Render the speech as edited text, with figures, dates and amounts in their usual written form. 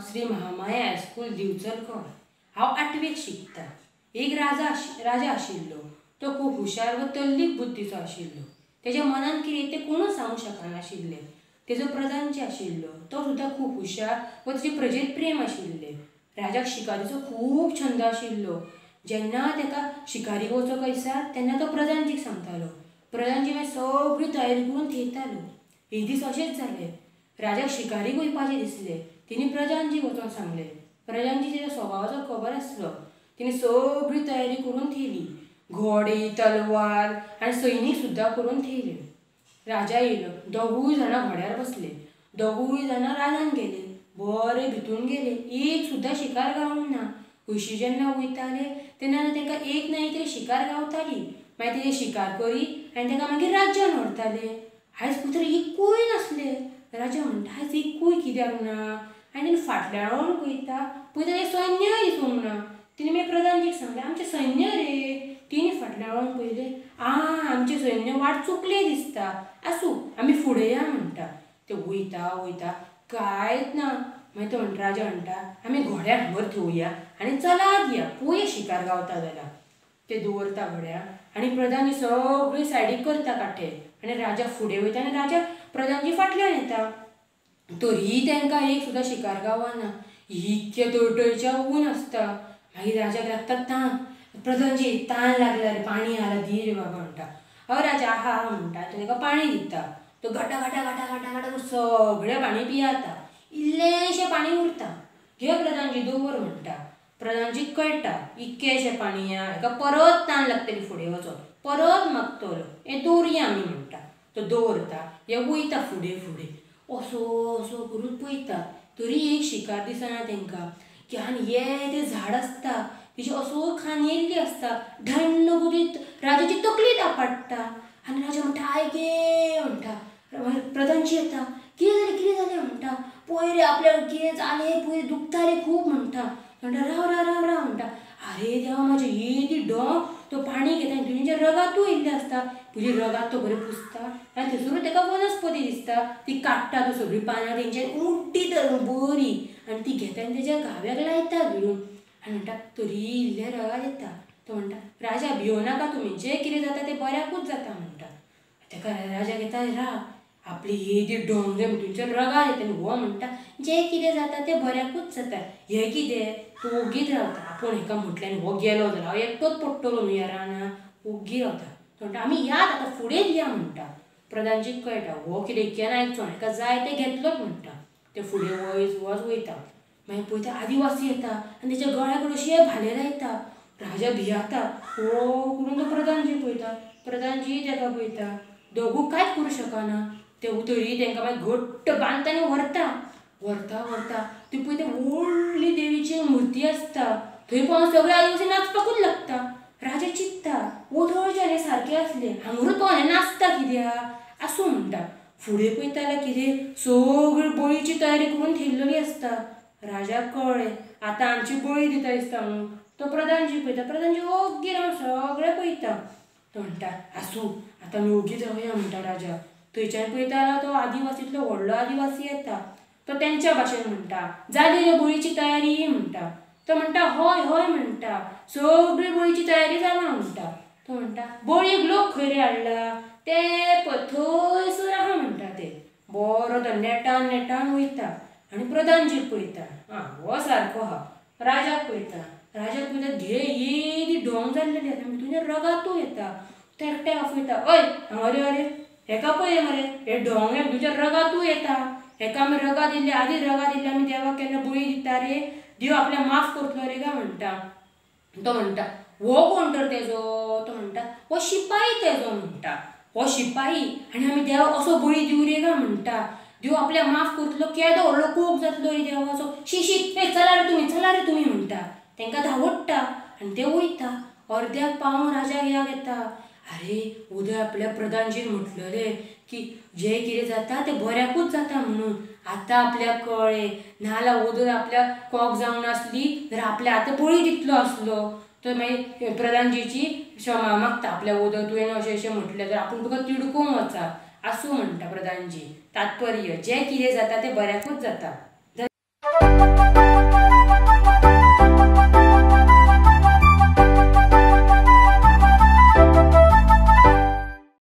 Shri Mahamaya high school दिवचलकर। हांव 8वीक शिकता। एक राजा आशिल्लो। तो खूब हुशार व तल्लीक बुद्धीचो आशिल्लो। तेज्या मनान कितें तें कोणूच सांगूं शकनाशिल्लें। तेजो प्रधान जे आशिल्लो तो सुद्दां खूब हुशार व तेजे प्रजेर प्रेम आशिल्लें। राजाक शिकारीचो खूब छंद आशिल्लो। जेन्ना तेका शिकारीक वचप दिसता तेन्ना तो प्रधानजीक सांगतालो। प्रधानजी मागीर सगळी तयारी करून थेयतालो। एक दीस अशेंच जालें। राजाक शिकारीक वयपाचें दिसलें। तिणी प्रधानजीक वचोन सांगलें। प्रधानजी तेच्या स्वभावाचो खबर आसलो। तिणी सगळी तयारी करून थेयली। घोडे, तलवार आनी सैनीक सुद्दां करून थेयले। राजा येयलो। दोगूय जाणां घोड्यार बसले। दोगूय जाणां रानान गेले। बरे भितून गेले। एक सुद्दां शिकार गावूंक ना। हयशीं जेन्ना वयताले तेन्ना तेंकां एक ना एक तरी शिकार गावताली। मागीर तेजे शिकार करीत आनी तेका मागीर राज्यान व्हरताले। आयज खंय तरी एकूय नासलें। राजा म्हणटा आयज एकूय कित्याक ना? आनी तिणी फाटल्यान वळोन पळयता तें सैन्यय दिसूंक ना। तिणी मागीर प्रधानजीक सांगलें आमचें सैन्य रे। तिणी फाटल्यान वळोन पळयलें आमचें सैन्य वाट चुकलें दिसता। आसूं आमी फुडें या म्हणटा। ते वयता वयता कांयच ना। मागीर तो राजा म्हणटा आमी घोड्याक हांगर थेवया आनी चलात या पळोवया शिकार गावता जाल्यार। ते दवरता घोड्याक आनी प्रधानजी सगळी सायडीक करता कांठे आनी राजा फुडें वयता आनी राजा प्रधानजी फाटल्यान येता। तरी तेंकां एक सुद्दां शिकार गावना। इतकें तळटळीचें ऊन आसता। मागीर राजाक लागता तान। प्रधानजी तान लागला रे पाणी हाड दी रे बाबा म्हणटा। हय राजा आहा म्हणटा। तो तेका पाणी दिता। तो घटा घटा घटा घटा घटा सगळें पाणी पियेता। इल्लेंशें पाणी उरता। घे प्रधानजी दवर म्हणटा। प्रधानजीक कळटा इतकेंशें पाणी हेका परत तान लागतली फुडें वचोन। परत मागतलो हें दवरया आमी म्हणटा। तो दवरता हे वयता फुडें फुडें असो असो करून पळयता। तरी एक शिकार दिसना तेंकां की आनी हें तें झाड आसता तेजी असो खान येयल्ली आसता। ढन्न करून राजाची तकलीच आपटटा आनी राजा म्हणटा आय गे म्हणटा। प्रधानजी येता कितें जालें म्हणटा। पळय रे आपल्याक कितें जालें पळय दुखता रे खूब म्हणटा। म्हणटा राव राव राव राव म्हणटा। आरे देवा म्हाजे येदी डोंग तो पाणी घेता आनी तुजें रगातूय येयल्लें आसता। तुजी रगात तो बरें पुसता आनी थंयसरूच तेका वनस्पती दिसता। ती काडटा तो सगळीं पानां तेंचेर उड्डी धरून बरी आनी ती घेता आनी तेज्या घाव्याक लायता धरून आनी म्हणटा तरी इल्लें रगत येता। तो म्हणटा राजा भियों नाका तुमी जें कितें जाता तें बऱ्याकूच जाता म्हणटा। तेका राजा घेता राव आपली येदी डोंग रे तुमचेर रगात येता आनी हो म्हणटा जें कितें जाता तें बऱ्याकूच जाता। हें कितें तूं ओग्गीत रावता। आपूण हेका म्हटलें आनी हो गेलो जाल्यार हांव एकटोच पडटलो न्हू ह्या रानांत ओग्गी रावता। तो म्हणटा आमी यात आतां फुडेंच या म्हणटा। प्रधानजीक कळटा हो कितें इतकें आयकचो ना हेका जाय तें घेतलोच म्हणटा। ते फुडें वयता मागीर पळयता आदिवासी येता आनी तेच्या गळ्या कडेन अशें भाले लायता। राजा भियाता हो करून तो प्रधानजी पळयता। प्रधानजी तेका पळयता दोगूय कांयच करूं शकना। ते तरी तेंकां मागीर घट्ट बांदता आनी व्हरता व्हरता व्हरता ती पळयता व्हडली देवीची मुर्ती आसता। थंय पळोवन सगळे आदिवासी नाचपाकूच लागता। राजा चिंत्ता ओधळचें हें सारकें आसलें हांगरूच पळोवन हें नाचता कित्याक आसूं म्हणटा। फुडें पळयता जाल्यार कितें सगळी बळीची तयारी करून थेयल्लेली आसता। राजाक कळ्ळें आतां आमची बळी दिता दिसता म्हणून। तो प्रधानजी पळयता प्रधानजी ओग्गी रावन सगळें पळयता। तो म्हणटा आसूं आतां आमी ओग्गीच रावया म्हणटा राजा। थंयच्यान पळयता जाल्यार तो आदिवासींतलो व्हडलो आदिवासी येता। तो तेंच्या भाशेन म्हणटा जाली रे बळीची तयारी म्हणटा। तो म्हणटा हय हय म्हणटा सगळी बळीची तयारी जालां म्हणटा। तो म्हणटा बळयेक लोक खंय रे हाडला ते थंयसर आहा म्हणटा ते। बरो तो नेटान नेटान वयता आनी प्रधानजीक पळयता हो सारको आहा। राजाक पळयता घे येदी डोंग जाल्लेली आसा तुजें रगातूय येता। तो एकट्याक आपयता अय अरे अरे हेका पळय मरे हे डोंग हे तुज्या रगातूय येता। हेका आमी रगात दिल्ली आदी रगात दिल्ली आमी देवाक केन्ना बळी दिता रे देव आपल्याक माफ करतलो रे काय म्हणटा। तो म्हणटा हो कोण तर तेजो। तो म्हणटा हो शिपाई तेजो म्हणटा। हो शिपाई आनी आमी देवाक असो बळी दिवं रे काय म्हणटा। देव आपल्याक माफ करतलो केदो व्हडलो कोक जातलो रे देवाचो शी शी हे चला रे तुमी म्हणटा। तेंकां धांवडटा आनी ते वयता। अर्द्याक पावून राजाक याद येता आरे उदय आपल्या प्रधानजीन म्हटलेलें की जें कितें जाता तें बऱ्याकूच जाता म्हणून। आतां आपल्याक कळ्ळें नाल्यार उदय आपल्याक कोक जावंक नासली जाल्यार आपल्याक आतां बळी दितलो आसलो। तो मागीर प्रधानजीची क्षमा मागता आपल्या उदय तुवें अशें अशें म्हटलें जाल्यार आपूण तुका तिडकूंक वचा। आसूं म्हणटा प्रधानजी तात्पर्य जें कितें जाता तें बऱ्याकूच जाता।